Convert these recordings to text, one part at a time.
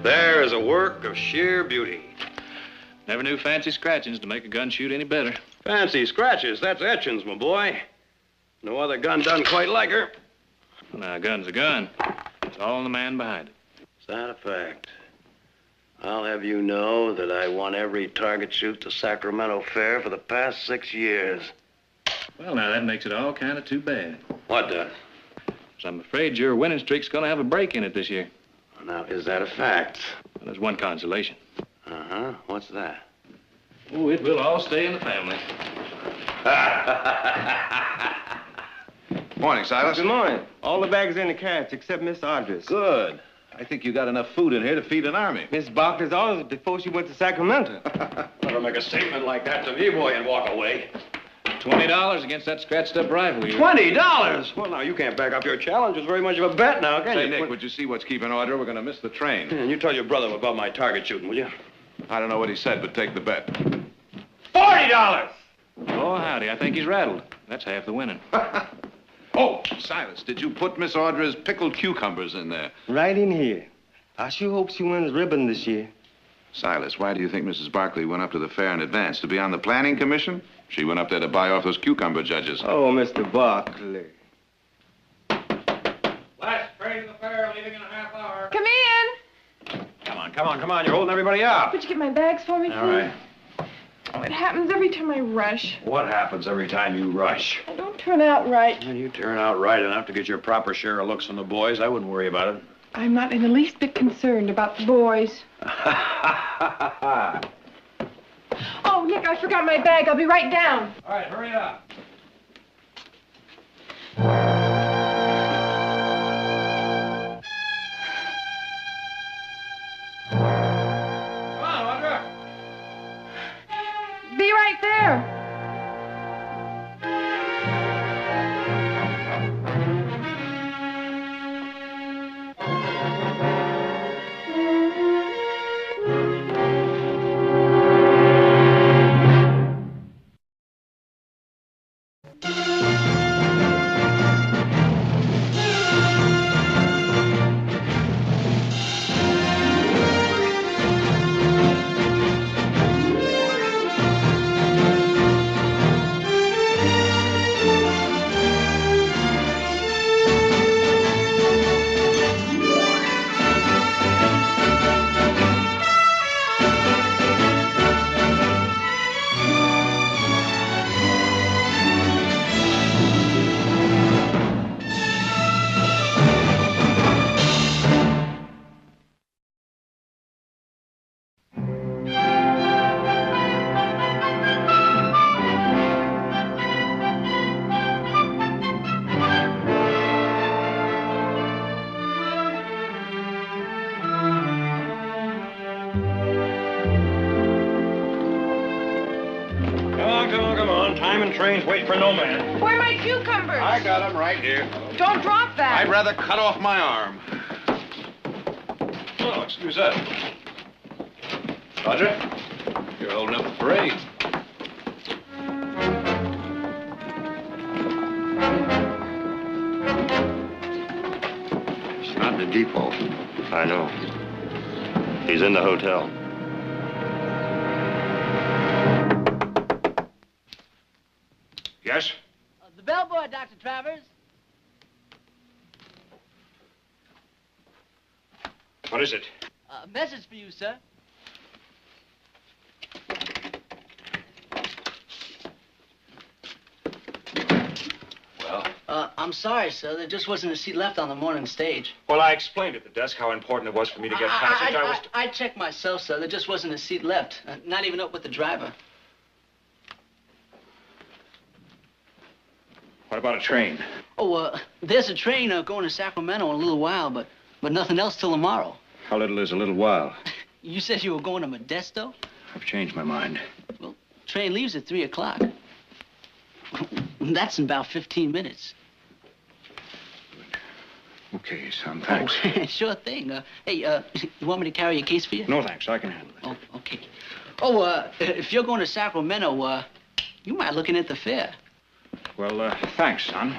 There is a work of sheer beauty. Never knew fancy scratchings to make a gun shoot any better. Fancy scratches, that's etchings, my boy. No other gun done quite like her. Well, now, a gun's a gun. It's all in the man behind it. Is that a fact? I'll have you know that I won every target shoot the Sacramento Fair for the past 6 years. Well, now, that makes it all kind of too bad. What does? So I'm afraid your winning streak's going to have a break in it this year. Now, is that a fact? Well, there's one consolation. Uh-huh. What's that? Oh, it will all stay in the family. Morning, Silas. Good morning. All the bags are in the carriage except Miss Audrey's. Good. I think you got enough food in here to feed an army. Miss Barker's orders before she went to Sacramento. Never make a statement like that to me, boy, and walk away. $20 against that scratched-up rifle. $20? Well, now, you can't back up your challenge. It's very much of a bet now, can you? Say, Nick, would you see what's keeping order? We're going to miss the train. And you tell your brother about my target shooting, will you? I don't know what he said, but take the bet. $40! Oh, howdy. I think he's rattled. That's half the winning. Oh, Silas, did you put Miss Audra's pickled cucumbers in there? Right in here. I sure hope she wins ribbon this year. Silas, why do you think Mrs. Barkley went up to the fair in advance? To be on the planning commission? She went up there to buy off those cucumber judges. Oh, Mr. Barkley. Last train to the fair, leaving in a half hour. Come in. Come on. You're holding everybody up. Could you get my bags for me, please? All right. Oh, it happens every time I rush. What happens every time you rush? I don't turn out right. When you turn out right enough to get your proper share of looks from the boys, I wouldn't worry about it. I'm not in the least bit concerned about the boys. Oh, Nick, I forgot my bag. I'll be right down. All right, hurry up. Come on, Audra. Be right there. Come on. Time and trains wait for no man. Where are my cucumbers? I got them right here. Don't drop that. I'd rather cut off my arm. Oh, excuse that. Roger, you're holding up the parade. He's not in the depot. I know. He's in the hotel. Yes? The bellboy, Dr. Travers. What is it? A message for you, sir. Well? I'm sorry, sir. There just wasn't a seat left on the morning stage. Well, I explained at the desk how important it was for me to get passage. I checked myself, sir. There just wasn't a seat left. Not even up with the driver. What about a train? Oh, there's a train going to Sacramento in a little while, but nothing else till tomorrow. How little is a little while? You said you were going to Modesto? I've changed my mind. Well, train leaves at 3 o'clock. That's in about 15 minutes. Okay, son, thanks. Oh, sure thing. Hey, you want me to carry your case for you? No, thanks. I can handle it. Oh, okay. Oh, if you're going to Sacramento, you might look in at the fair. Well, thanks, son.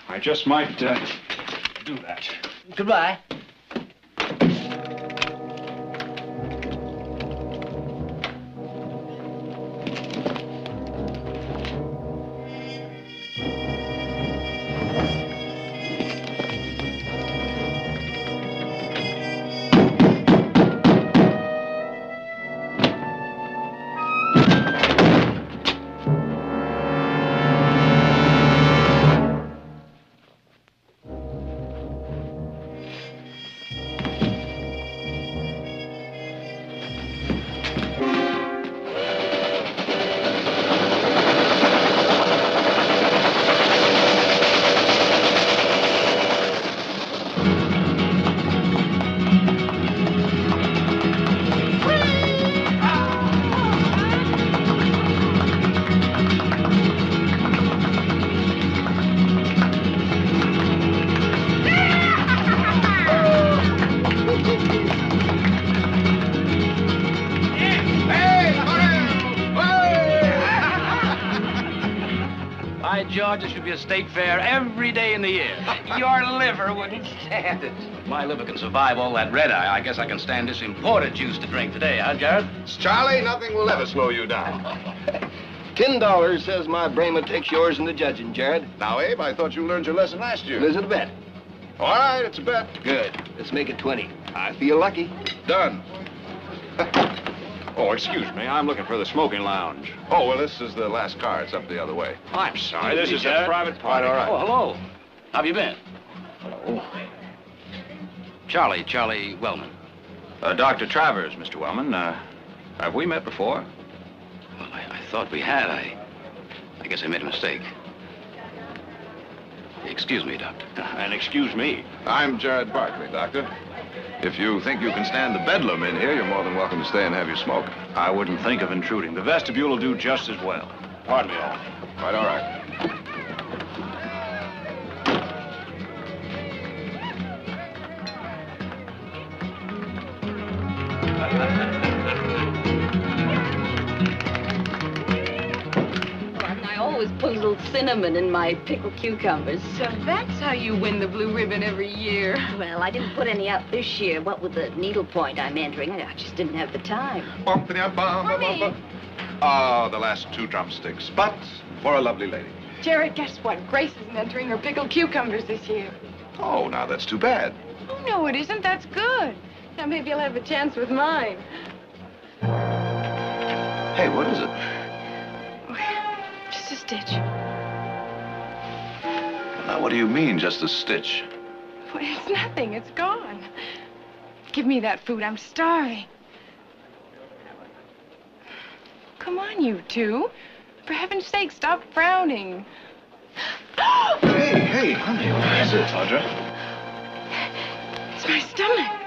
I just might, do that. Goodbye. Sarge, there should be a state fair every day in the year. Your liver wouldn't stand it. My liver can survive all that red eye. I guess I can stand this imported juice to drink today, huh, Jared? Charlie, nothing will ever slow you down. $10 says my Brahma takes yours in the judging, Jared. Now, Abe, I thought you learned your lesson last year. Is it a bet? All right, it's a bet. Good. Let's make it 20. I feel lucky. Done. Oh, excuse me. I'm looking for the smoking lounge. Oh, well, this is the last car. It's up the other way. I'm sorry. This is Jared. a private party. All right. Oh, hello. How have you been? Hello. Charlie Wellman. Dr. Travers, Mr. Wellman. Have we met before? Well, I thought we had. I guess I made a mistake. Excuse me, Doctor. And excuse me. I'm Jared Barkley, Doctor. If you think you can stand the bedlam in here, you're more than welcome to stay and have your smoke. I wouldn't think of intruding. The vestibule will do just as well. Pardon me, all. Quite all right. I always put a little cinnamon in my pickled cucumbers. So that's how you win the blue ribbon every year. Well, I didn't put any out this year. What with the needlepoint I'm entering, I just didn't have the time. Mommy. Oh, the last 2 drumsticks. But for a lovely lady. Jared, guess what? Grace isn't entering her pickled cucumbers this year. Oh, now that's too bad. Oh, no, it isn't. That's good. Now maybe I'll have a chance with mine. Hey, what is it? Just a stitch. Now, what do you mean, just a stitch? Well, it's nothing. It's gone. Give me that food. I'm starving. Come on, you two. For heaven's sake, stop frowning. Hey, honey, what is it? Audra? It's my stomach.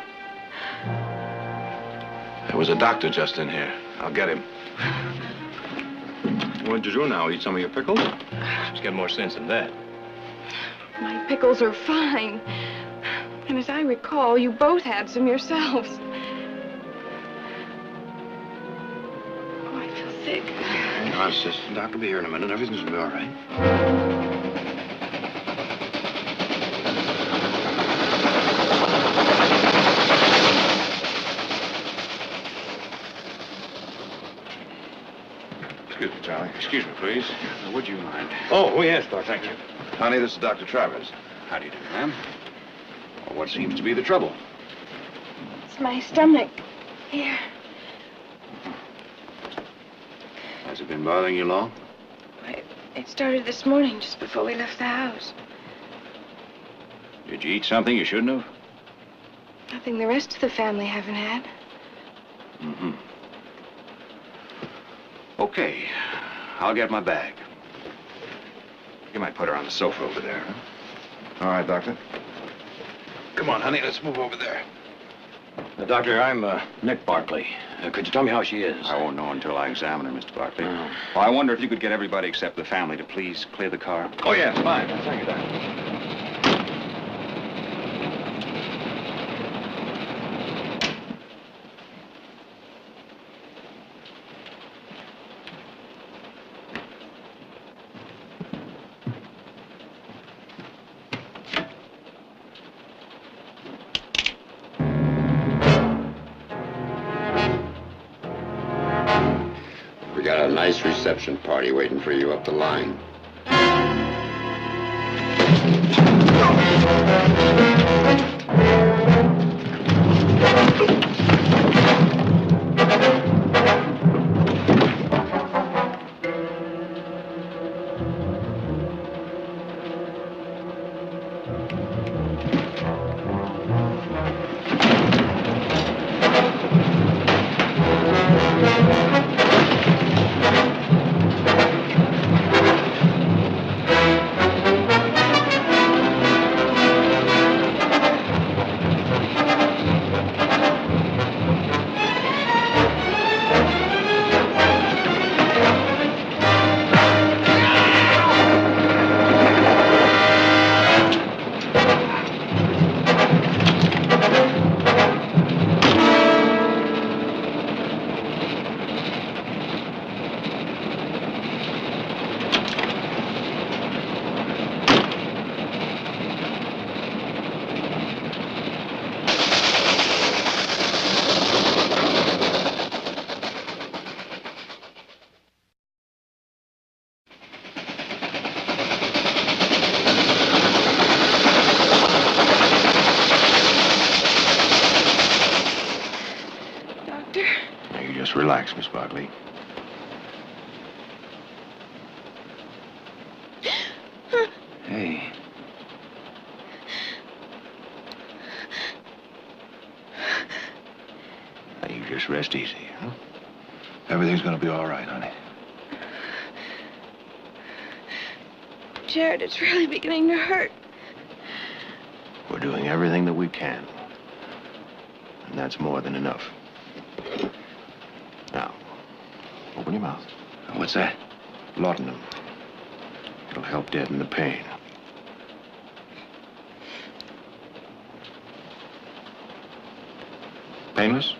There was a doctor just in here. I'll get him. What'd you do now? Eat some of your pickles? Just get more sense than that. My pickles are fine. And as I recall, you both had some yourselves. Oh, I feel sick. Now, sis, the doc will be here in a minute. Everything's gonna be all right. Excuse me, Charlie. Excuse me, please. Would you mind? Oh, yes, Doctor. Thank you. Honey, this is Dr. Travers. How do you do, ma'am? Well, what seems to be the trouble? It's my stomach. Here. Has it been bothering you long? It started this morning, just before we left the house. Did you eat something you shouldn't have? Nothing the rest of the family haven't had. Mm-hmm. Okay. I'll get my bag. You might put her on the sofa over there, huh? All right, Doctor. Come on, honey, let's move over there. Doctor, I'm Nick Barkley. Could you tell me how she is? I won't know until I examine her, Mr. Barkley. Oh. Well, I wonder if you could get everybody except the family to please clear the car. Oh, yes, fine. Thank you, Doctor. We got a nice reception party waiting for you up the line. relax, Miss Barkley. Hey. Now, you just rest easy, huh? Everything's gonna be all right, honey. Jared, it's really beginning to hurt. We're doing everything that we can. And that's more than enough. Now, open your mouth. What's that? Laudanum. It'll help deaden the pain. Painless?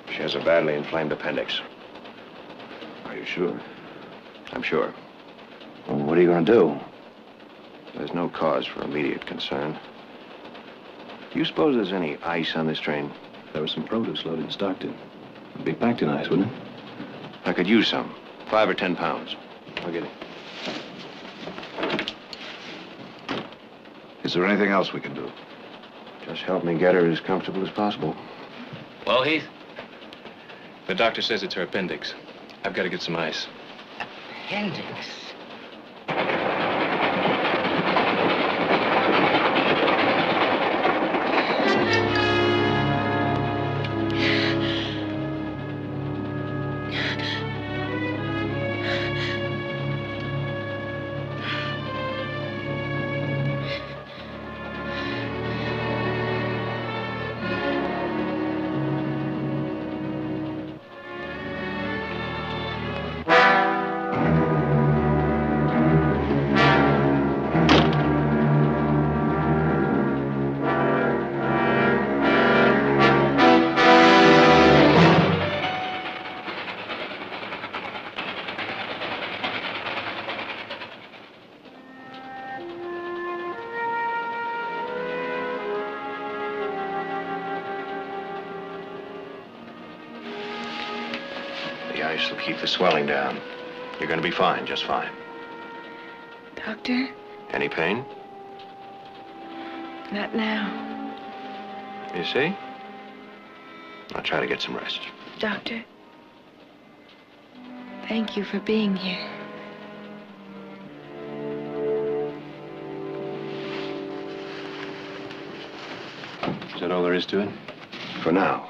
She has a badly inflamed appendix. Are you sure? I'm sure. Well, what are you going to do? There's no cause for immediate concern. Do you suppose there's any ice on this train? There was some produce loaded in Stockton. It'd be packed in ice, wouldn't it? I could use some. 5 or 10 pounds. I'll get it. Is there anything else we can do? Just help me get her as comfortable as possible. Well, Heath? The doctor says it's her appendix. I've got to get some ice. Appendix. The ice will keep the swelling down. You're going to be fine, just fine. Doctor? Any pain? Not now. You see? I'll try to get some rest. Doctor, thank you for being here. Is that all there is to it? For now.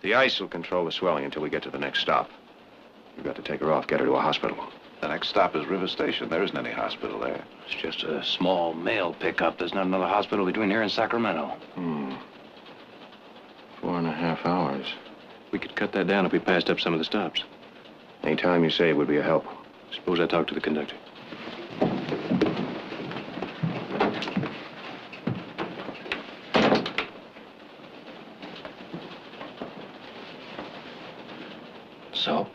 The ice will control the swelling until we get to the next stop. We've got to take her off, get her to a hospital. The next stop is River Station. There isn't any hospital there. It's just a small mail pickup. There's not another hospital between here and Sacramento. 4.5 hours. We could cut that down if we passed up some of the stops. Any time you save would be a help. Suppose I talk to the conductor. So?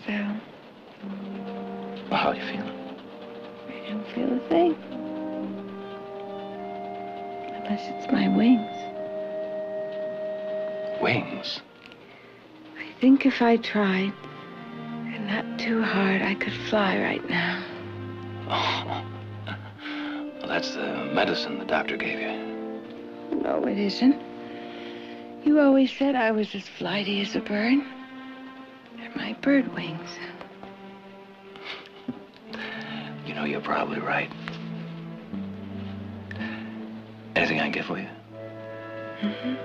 So, Well, how are you feeling? I don't feel a thing. Unless it's my wings. Wings? I think if I tried, and not too hard, I could fly right now. Oh. Well, that's the medicine the doctor gave you. No, it isn't. You always said I was as flighty as a bird. They're my bird wings. You know, you're probably right. Anything I can get for you? Mm-hmm.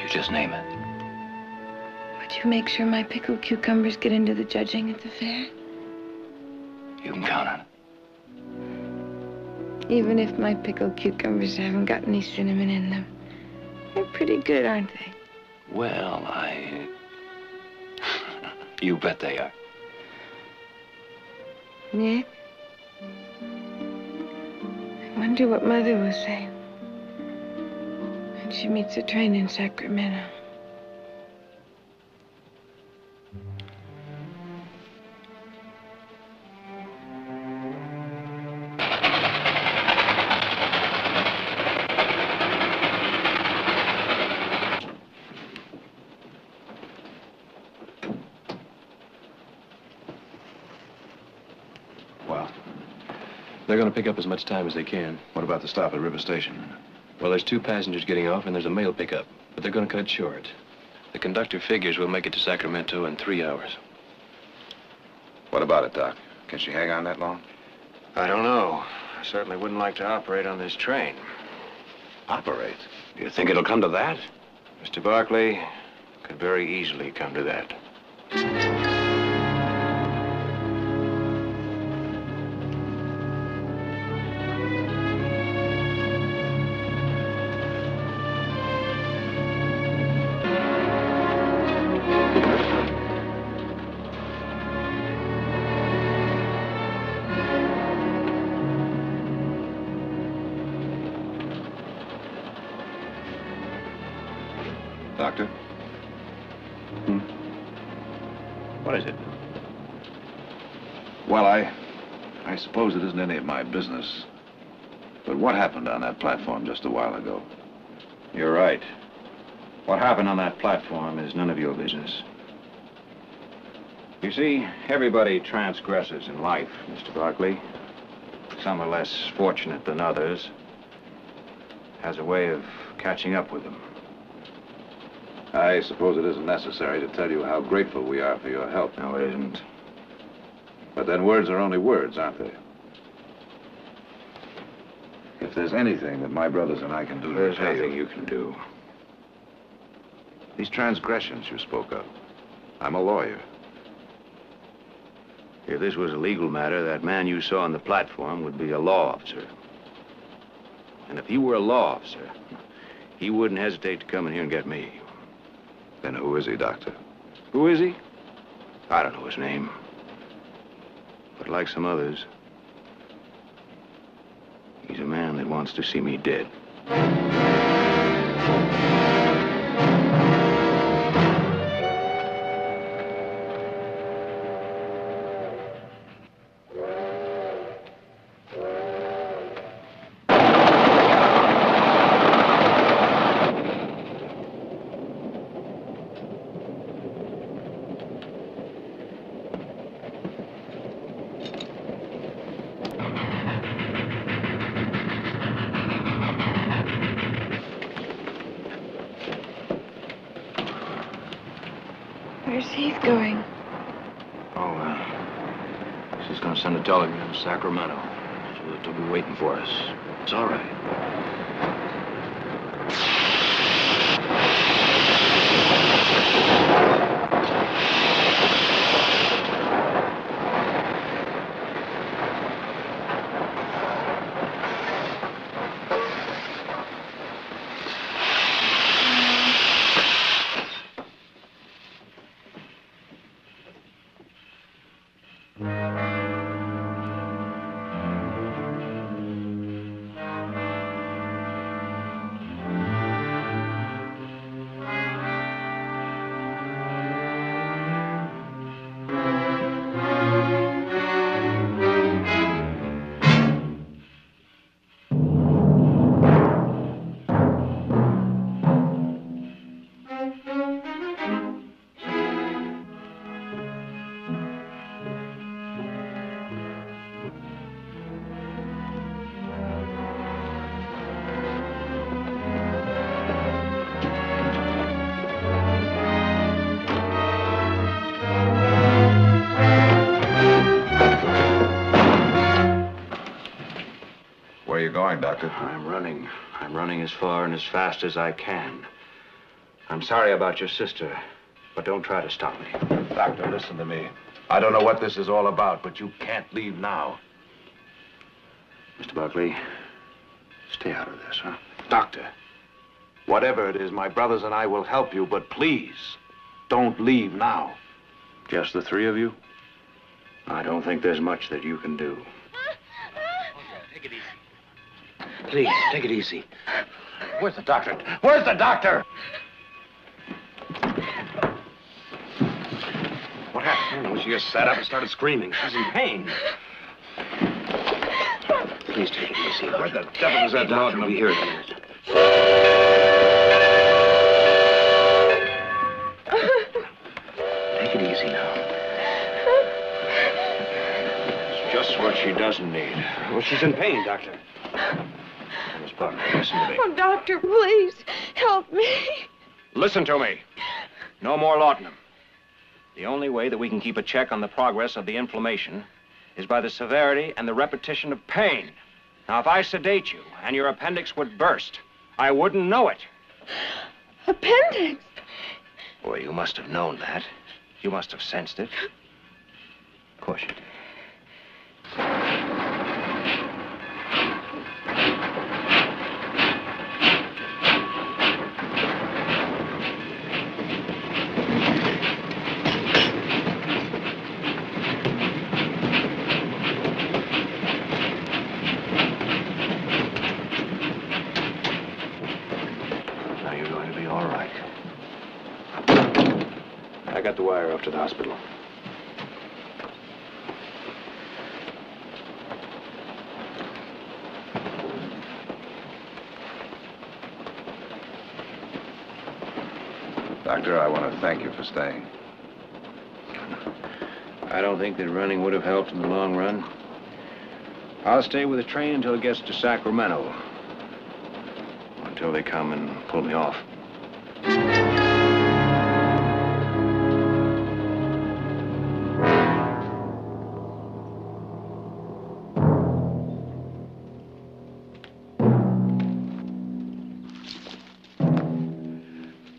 You just name it. Would you make sure my pickled cucumbers get into the judging at the fair? You can count on it. Even if my pickled cucumbers haven't got any cinnamon in them. They're pretty good, aren't they? Well, You bet they are. Nick? I wonder what Mother will say when she meets the train in Sacramento. They're going to pick up as much time as they can. What about the stop at River Station? Well, there's 2 passengers getting off, and there's a mail pickup. But they're going to cut it short. The conductor figures we'll make it to Sacramento in 3 hours. What about it, Doc? Can she hang on that long? I don't know. I certainly wouldn't like to operate on this train. Operate? Do you think it'll come to that? Mr. Barkley, could very easily come to that. Doctor? What is it? Well, I suppose it isn't any of my business. But what happened on that platform just a while ago? You're right. What happened on that platform is none of your business. You see, everybody transgresses in life, Mr. Barkley. Some are less fortunate than others. Has a way of catching up with them. I suppose it isn't necessary to tell you how grateful we are for your help. No, it isn't. But then words are only words, aren't they? If there's anything that my brothers and I can do to There's repay nothing you can do. These transgressions you spoke of. I'm a lawyer. If this was a legal matter, that man you saw on the platform would be a law officer. And if he were a law officer, he wouldn't hesitate to come in here and get me. Then who is he, Doctor? Who is he? I don't know his name. But like some others, he's a man that wants to see me dead. Where's Heath going? She's gonna send a telegram to Sacramento, so that they'll be waiting for us. It's all right. Where are you going, Doctor? I'm running. I'm running as far and as fast as I can. I'm sorry about your sister, but don't try to stop me. Doctor, listen to me. I don't know what this is all about, but you can't leave now. Mr. Barkley, stay out of this, huh? Doctor, whatever it is, my brothers and I will help you, but please, don't leave now. Just the 3 of you? I don't think there's much that you can do. Take it easy. Please, take it easy. Where's the doctor? Where's the doctor? What happened? She just sat up and started screaming. She's in pain. Please take it easy. Where the devil is that Doctor will be here in a minute. Take it easy now. It's just what she does. doesn't need. Well, she's in pain, Doctor. Miss Barkley, listen to me. Oh, doctor, please help me. Listen to me. No more laudanum. The only way that we can keep a check on the progress of the inflammation is by the severity and the repetition of pain. Now, if I sedate you and your appendix would burst, I wouldn't know it. Appendix? Boy, you must have known that. You must have sensed it. Of course you did. Now you're going to be all right. I got the wire off to the hospital. Doctor, I want to thank you for staying. I don't think that running would have helped in the long run. I'll stay with the train until it gets to Sacramento. Until they come and pull me off.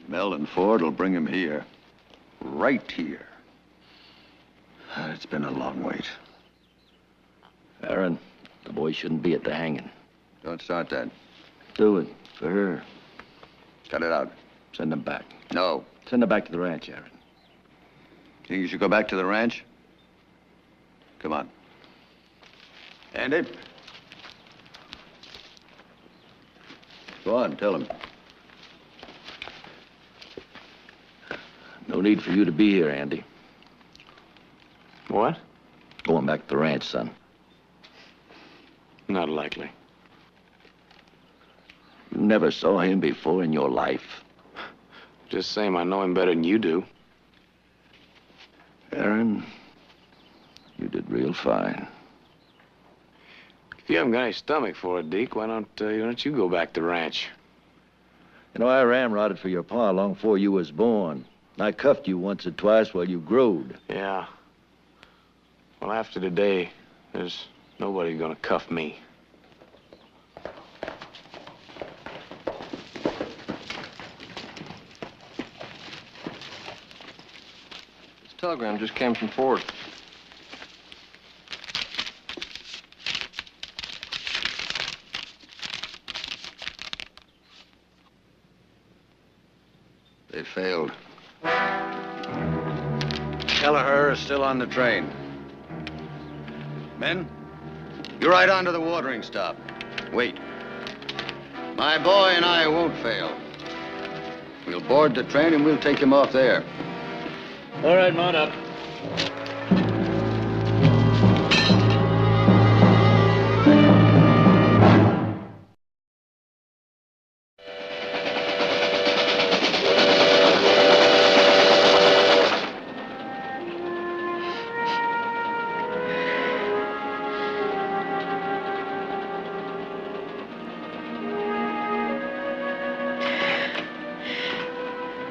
Mel and Ford will bring him here. Right here. It's been a long wait. Aaron, the boy shouldn't be at the hanging. Don't start that. Do it for her. Cut it out. Send them back. No. Send them back to the ranch, Aaron. Think you should go back to the ranch? Come on. Andy? Go on, tell him. No need for you to be here, Andy. What? Going back to the ranch, son. Not likely. You never saw him before in your life. Just same, I know him better than you do. Aaron, you did real fine. If you haven't got any stomach for it, Deke, why don't you go back to the ranch? You know, I ramrodded for your pa long before you was born. I cuffed you once or twice while you growed. Yeah. Well, after today, there's nobody gonna cuff me. This telegram just came from Ford. They failed. Kelleher is still on the train. Men, you ride on to the watering stop. Wait. My boy and I won't fail. We'll board the train and we'll take him off there. All right, mount up.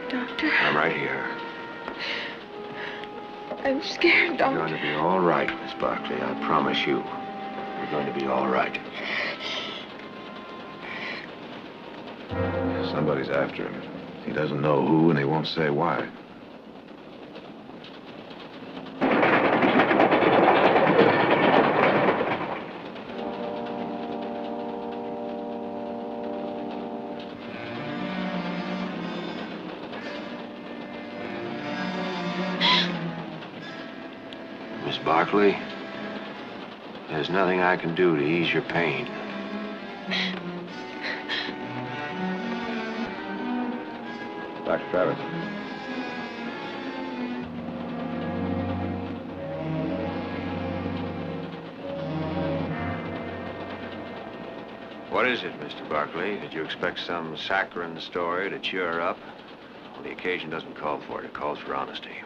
Doctor, I'm right here. I'm scared, You're Doctor. going to be all right, Miss Barkley. I promise you. You're going to be all right. Somebody's after him. He doesn't know who, and he won't say why. Miss Barkley, there's nothing I can do to ease your pain. Dr. Travis. What is it, Mr. Barkley? Did you expect some saccharine story to cheer her up? Well, the occasion doesn't call for it. It calls for honesty.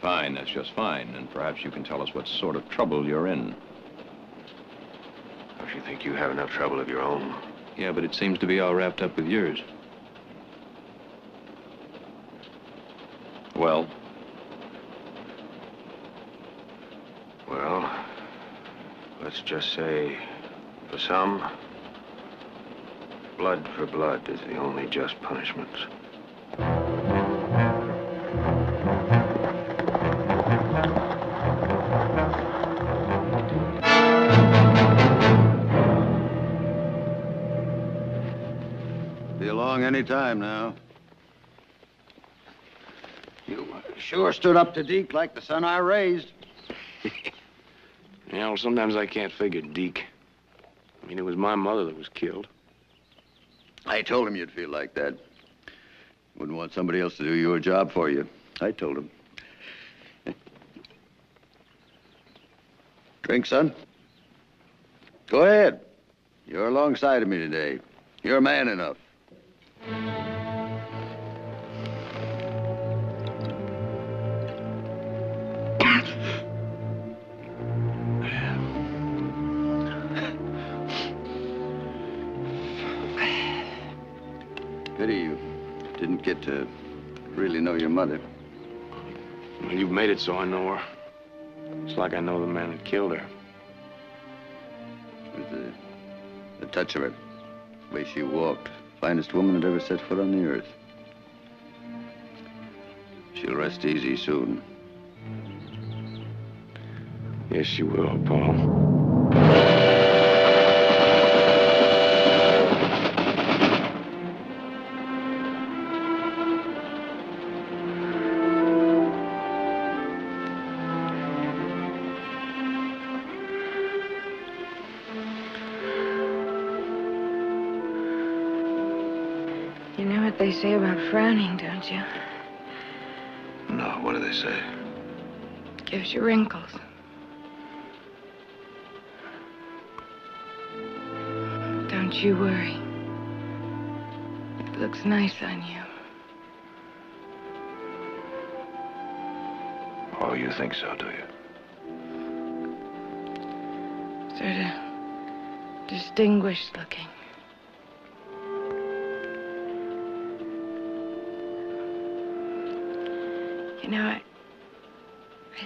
Fine, that's just fine. And perhaps you can tell us what sort of trouble you're in. if you think you have enough trouble of your own. Yeah, but it seems to be all wrapped up with yours. Well? Well, let's just say, for some, blood for blood is the only just punishment. Be along any time now. You sure stood up to Deke like the son I raised. You know, sometimes I can't figure Deke. I mean, it was my mother that was killed. I told him you'd feel like that. Wouldn't want somebody else to do your job for you. I told him. Drink, son? Go ahead. You're alongside of me today. You're man enough. Pity you didn't get to really know your mother. Well, you've made it so I know her. It's like I know the man that killed her. With the touch of her, the way she walked. Finest woman that ever set foot on the earth. She'll rest easy soon. Yes, she will, Paul. You know what they say about frowning, don't you? No, what do they say? Gives you wrinkles. Don't you worry. It looks nice on you. Oh, you think so, do you? Sort of distinguished looking. You know, I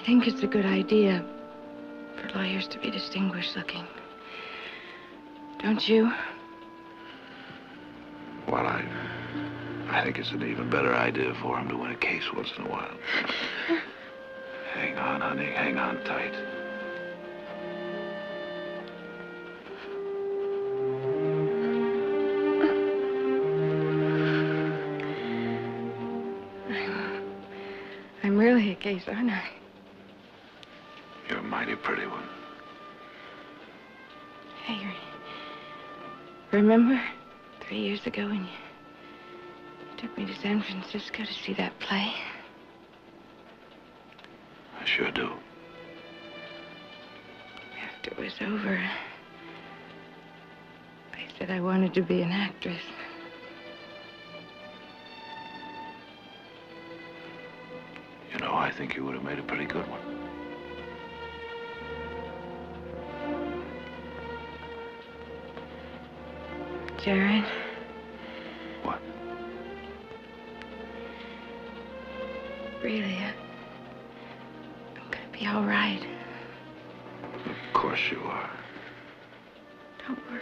think it's a good idea for lawyers to be distinguished looking. Don't you? Well, I think it's an even better idea for him to win a case once in a while. Hang on, honey. Hang on tight. I'm really a case, aren't I? You're a mighty pretty one. Hey, remember 3 years ago when you took me to San Francisco to see that play? I sure do. After it was over, I said I wanted to be an actress. You know, I think you would have made a pretty good one. Jared? What? Really, I'm gonna be all right. Of course you are. Don't worry.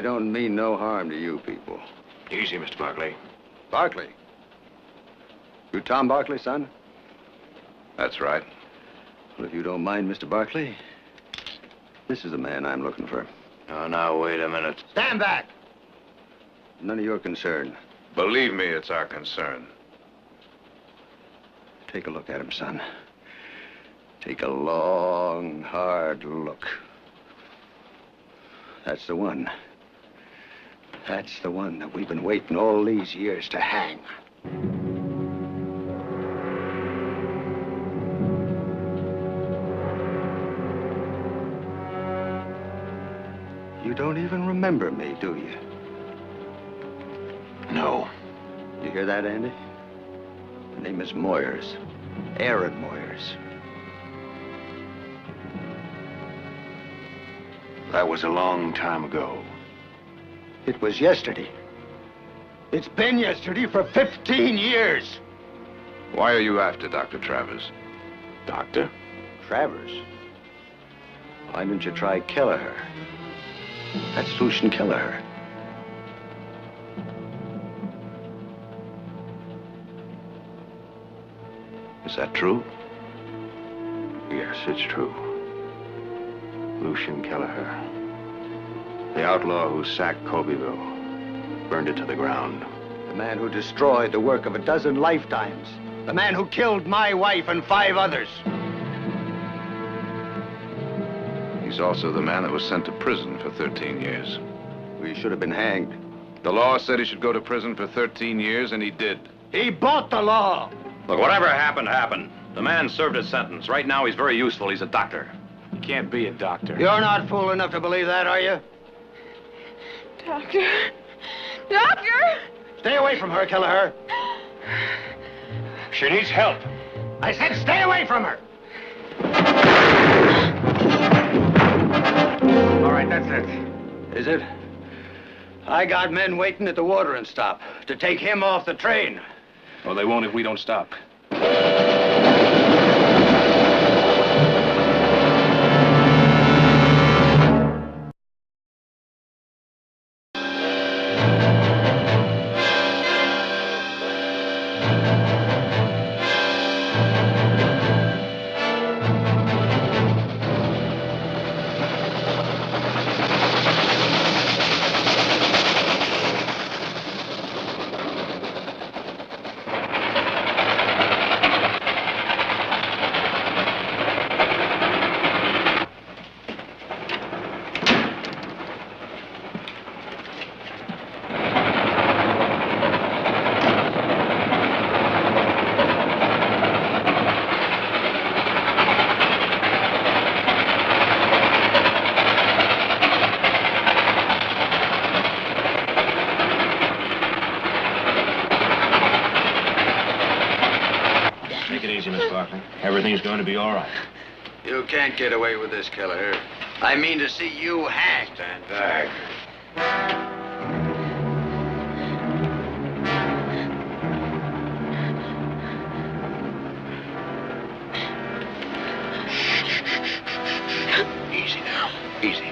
I don't mean no harm to you people. Easy, Mr. Barkley. Barkley? You Tom Barkley, son? That's right. Well, if you don't mind, Mr. Barkley, this is the man I'm looking for. Oh, now, wait a minute. Stand back! None of your concern. Believe me, it's our concern. Take a look at him, son. Take a long, hard look. That's the one. That's the one that we've been waiting all these years to hang. You don't even remember me, do you? No. You hear that, Andy? The name is Moyers. Aaron Moyers. That was a long time ago. It was yesterday. It's been yesterday for 15 years. Why are you after Dr. Travers? Doctor? Travers? Why didn't you try Kelleher? That's Lucian Kelleher. Is that true? Yes, it's true. Lucian Kelleher. The outlaw who sacked Colbyville. Burned it to the ground. The man who destroyed the work of a dozen lifetimes. The man who killed my wife and 5 others. He's also the man that was sent to prison for 13 years. We should have been hanged. The law said he should go to prison for 13 years, and he did. He bought the law. Look, whatever happened, happened. The man served his sentence. Right now, he's very useful. He's a doctor. He can't be a doctor. You're not fool enough to believe that, are you? Doctor! Doctor! Stay away from her, Kelleher. She needs help. I said stay away from her. All right, that's it. Is it? I got men waiting at the watering stop to take him off the train. Oh, they won't if we don't stop. Everything's going to be all right. You can't get away with this, Kelleher. I mean to see you hanged. Stand back. Easy now. Easy.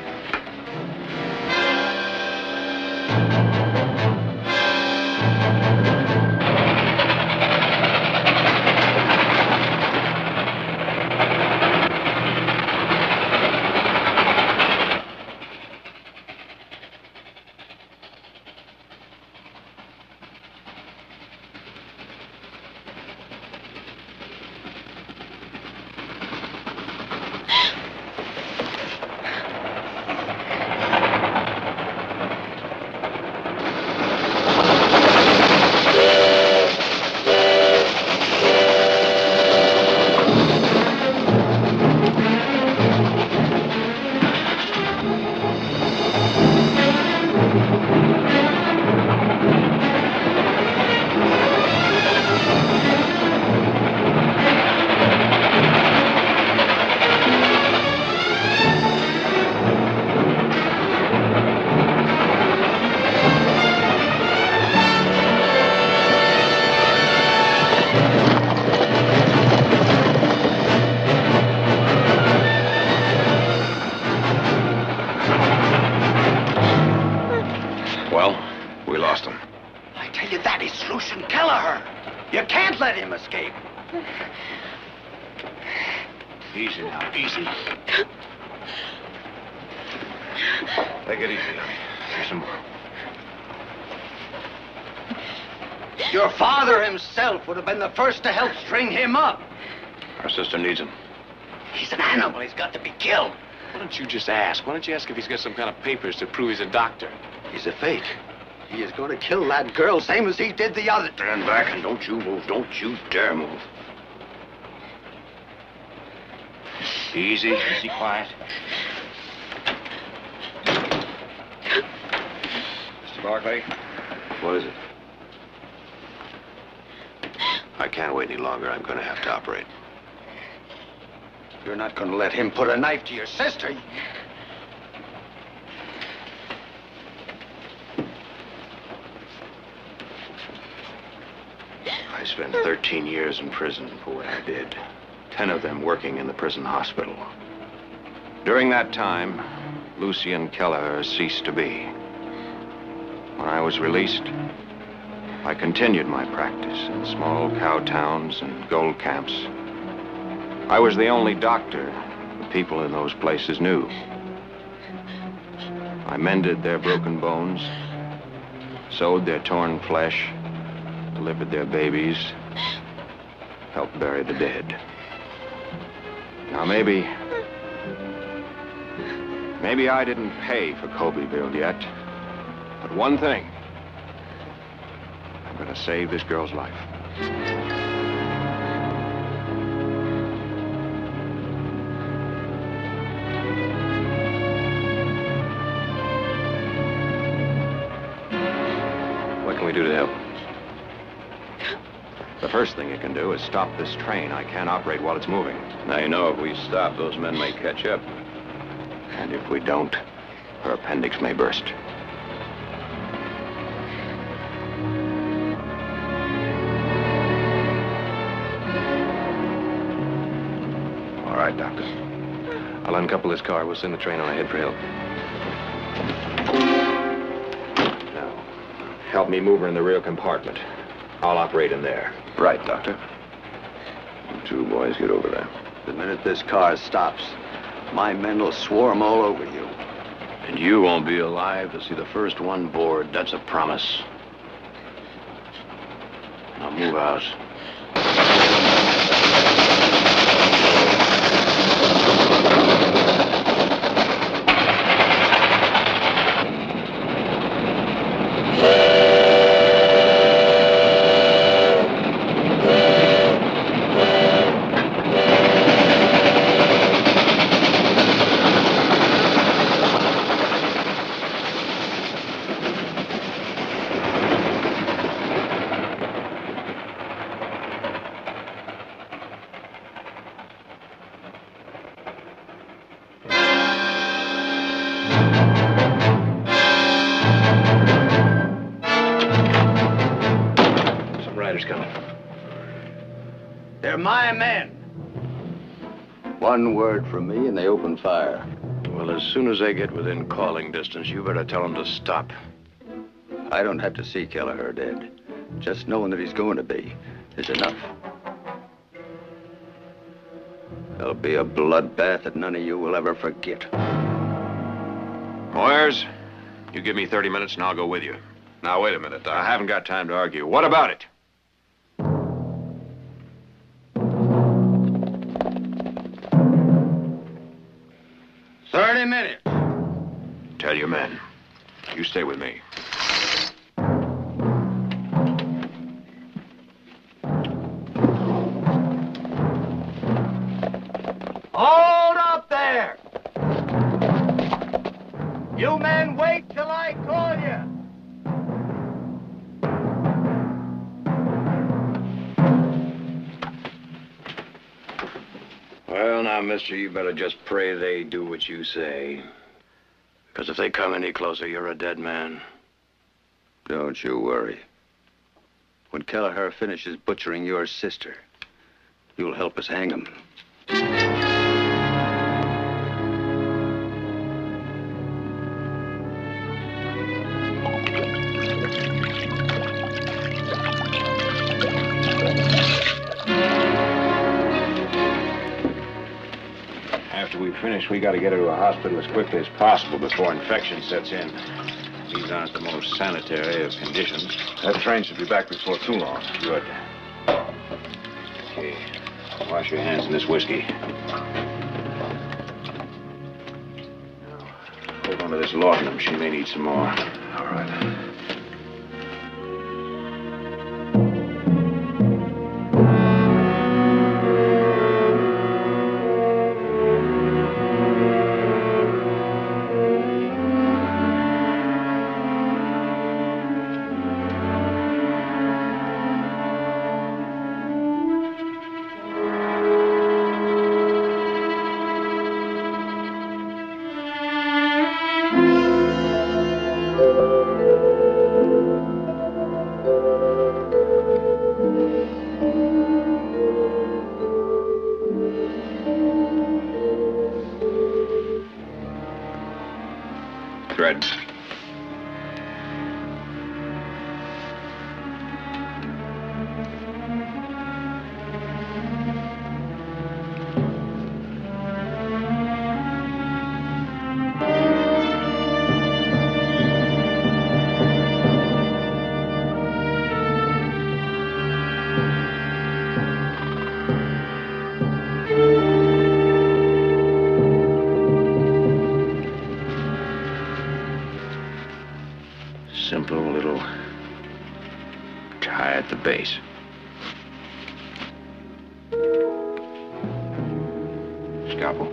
I tell you, that is Lucian Kelleher. You can't let him escape. Easy now, easy. Take it easy, honey. Here's some more. Your father himself would have been the first to help string him up. Our sister needs him. He's an animal. He's got to be killed. Why don't you just ask? Why don't you ask if he's got some kind of papers to prove he's a doctor? He's a fake. He is going to kill that girl, same as he did the other. Stand back and don't you move. Don't you dare move. Easy, easy, quiet. Mr. Barclay? What is it? I can't wait any longer. I'm going to have to operate. You're not going to let him put a knife to your sister. I spent 13 years in prison for what I did. 10 of them working in the prison hospital. During that time, Lucian Kelleher ceased to be. When I was released, I continued my practice in small cow towns and gold camps. I was the only doctor the people in those places knew. I mended their broken bones, sewed their torn flesh, delivered their babies, helped bury the dead. Now, maybe I didn't pay for Colbyville yet, but one thing, I'm gonna save this girl's life. What can we do to help? The first thing you can do is stop this train. I can't operate while it's moving. Now, you know, if we stop, those men may catch up. And if we don't, her appendix may burst. All right, Doctor. I'll uncouple this car. We'll send the train on ahead for help. Now, help me move her in the rear compartment. I'll operate in there. Right, Doctor. You two boys get over there. The minute this car stops, my men will swarm all over you. And you won't be alive to see the first one board. That's a promise. Now move out. They're my men. One word from me and they open fire. Well, as soon as they get within calling distance, you better tell them to stop. I don't have to see Kelleher dead. Just knowing that he's going to be is enough. There'll be a bloodbath that none of you will ever forget. Moyers, you give me 30 minutes and I'll go with you. Now, wait a minute. I haven't got time to argue. What about it? 30 minutes. Tell your men. You stay with me. Hold up there! You men wait till I call you. Well, now, mister, you better just pray they do what you say. Because if they come any closer, you're a dead man. Don't you worry. When Kelleher finishes butchering your sister, you'll help us hang him. finished, we got to get her to a hospital as quickly as possible before infection sets in. These aren't the most sanitary of conditions. That train should be back before too long. Good. Okay. Wash your hands in this whiskey. Hold on to this laudanum. She may need some more. All right. Thread. Simple little tie at the base. Scalpel.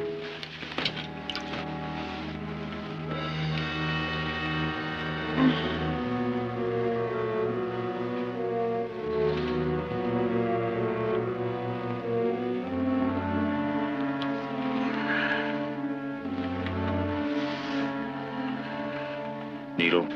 Needle.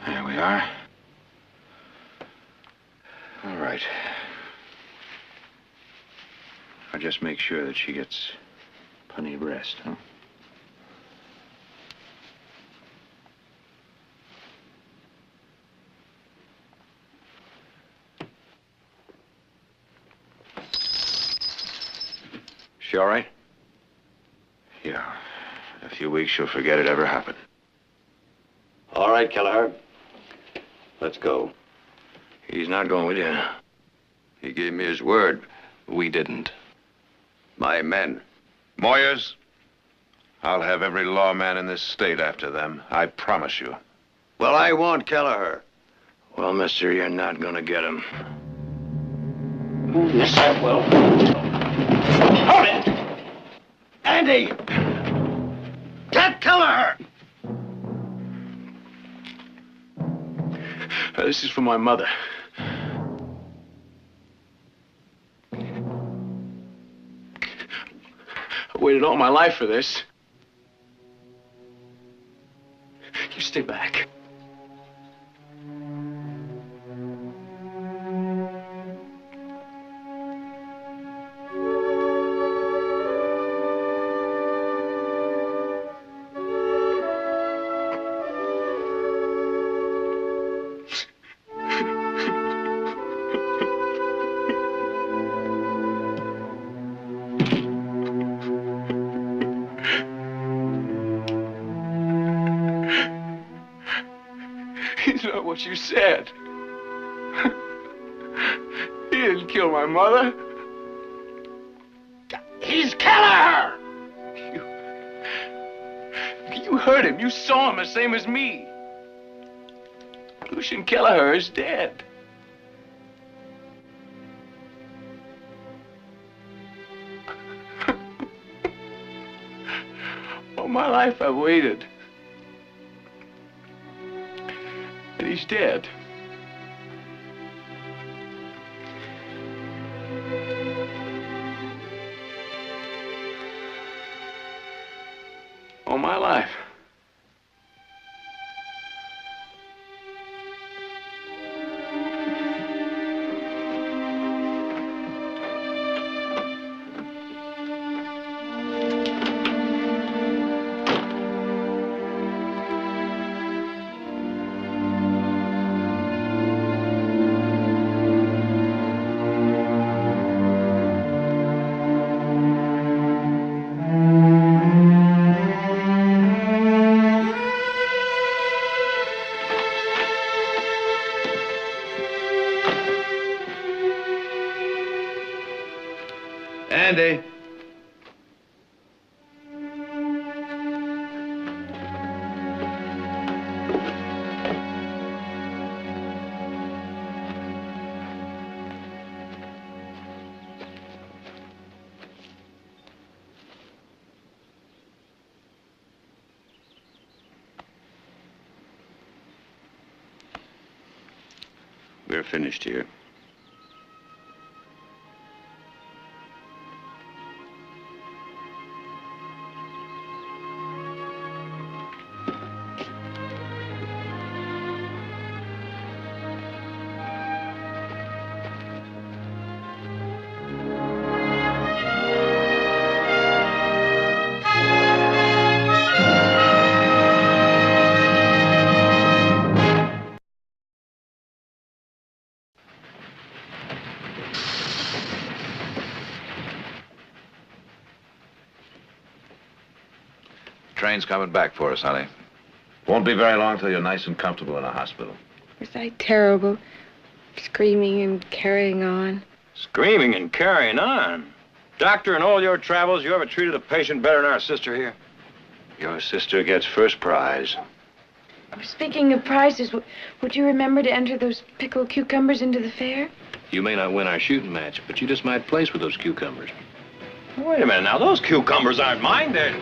There we are. All right. I'll just make sure that she gets plenty of rest, huh? She all right? Yeah. In a few weeks, she'll forget it ever happened. All right, Kelleher. Let's go. He's not going with you. He gave me his word. We didn't. My men. Moyers, I'll have every lawman in this state after them. I promise you. Well, I want Kelleher. Well, mister, you're not gonna get him. Yes, I will. Hold it! Andy! Get Kelleher! This is for my mother. I waited all my life for this. You stay back. He's not what you said. He didn't kill my mother. He's Kelleher! You heard him. You saw him the same as me. Lucian Kelleher is dead. All my life I've waited. And he's dead. All my life. We're finished here. Train's coming back for us, honey. Won't be very long till you're nice and comfortable in a hospital. Was I terrible? Screaming and carrying on. Screaming and carrying on? Doctor, in all your travels, you ever treated a patient better than our sister here? Your sister gets first prize. Speaking of prizes, would you remember to enter those pickled cucumbers into the fair? You may not win our shooting match, but you just might place with those cucumbers. Wait a minute now, those cucumbers aren't mine, they're...